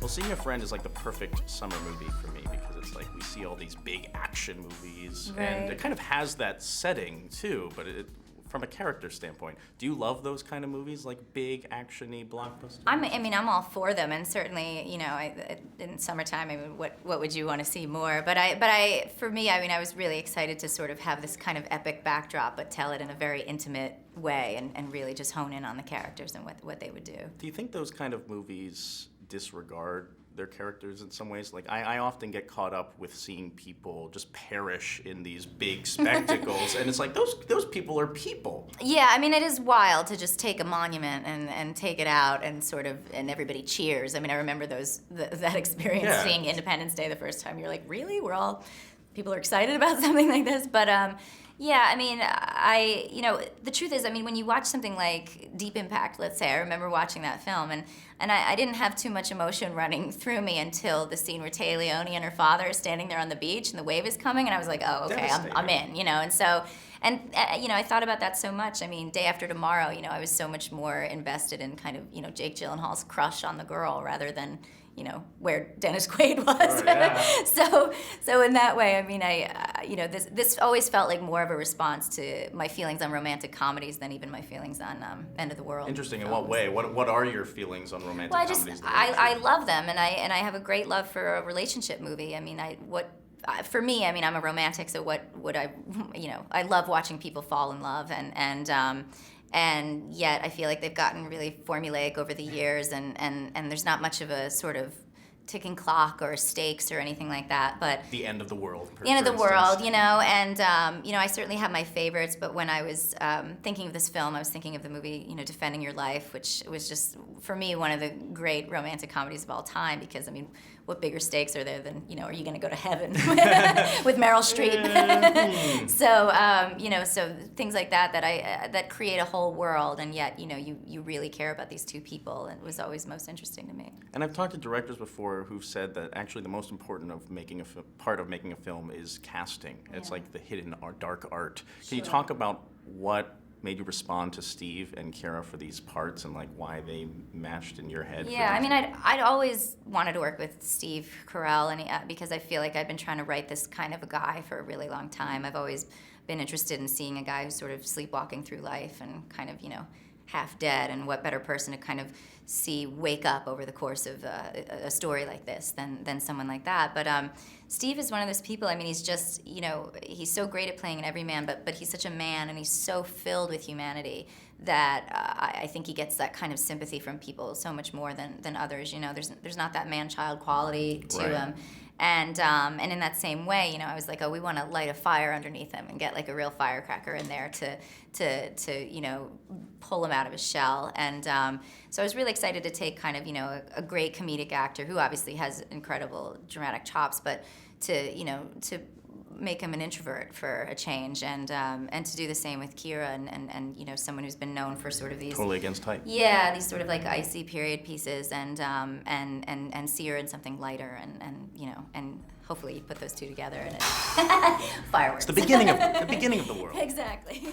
Well, Seeing a Friend is like the perfect summer movie for me because it's like we see all these big action movies, and it kind of has that setting too, but from a character standpoint, do you love those kind of movies, like big action-y blockbusters? I'm all for them, and certainly, in summertime, what would you want to see more? But for me, I was really excited to sort of have this kind of epic backdrop, but tell it in a very intimate way, and really just hone in on the characters and what they would do. Do you think those kind of movies disregard their characters in some ways? Like, I often get caught up with seeing people just perish in these big spectacles, and it's like, those people are people. Yeah, it is wild to just take a monument and take it out and and everybody cheers. I remember that experience, seeing Independence Day the first time. You're like, really? People are excited about something like this? But the truth is, when you watch something like Deep Impact, let's say, I remember watching that film, and I didn't have too much emotion running through me until the scene where Téa Leoni and her father are standing there on the beach, and the wave is coming, and I was like, oh, okay, I'm in, and so, I thought about that so much. Day After Tomorrow, I was so much more invested in kind of, Jake Gyllenhaal's crush on the girl rather than, where Dennis Quaid was. Oh, yeah. So in that way, this always felt like more of a response to my feelings on romantic comedies than even my feelings on End of the World. Interesting. films. In what way? What are your feelings on romantic comedies? I love them, and I have a great love for a relationship movie. For me, I'm a romantic, so what would I love watching people fall in love, and yet I feel like they've gotten really formulaic over the years, and there's not much of a sort of ticking clock or stakes or anything like that. But the end of the world. The end of the world, and I certainly have my favorites. But when I was thinking of this film, I was thinking of the movie, Defending Your Life, which was just, for me, one of the great romantic comedies of all time. Because what bigger stakes are there than, are you going to go to heaven with Meryl Streep? So things like that create a whole world, and yet, you really care about these two people, and it was always most interesting to me. And I've talked to directors before who've said that actually the most important part of making a film is casting. Yeah. It's like the hidden dark art. Can you talk about what made you respond to Steve and Kira for these parts, and like why they matched in your head? Yeah, I'd always wanted to work with Steve Carell, and because I feel like I've been trying to write this kind of a guy for a really long time. I've always been interested in seeing a guy who's sort of sleepwalking through life and kind of, half dead, and what better person to kind of see wake up over the course of a story like this than someone like that. But Steve is one of those people. He's just, he's so great at playing an everyman, but he's such a man, and he's so filled with humanity that I think he gets that kind of sympathy from people so much more than others. There's not that man-child quality to him. And in that same way, I was like, oh, we want to light a fire underneath him and get like a real firecracker in there to pull him out of his shell. And so I was really excited to take kind of, a great comedic actor who obviously has incredible dramatic chops, but to make him an introvert for a change, and to do the same with Kira, and someone who's been known for sort of these totally against type. Yeah, these sort of like icy period pieces, and see her in something lighter, and hopefully you put those two together and fireworks. It's the beginning of the world. Exactly.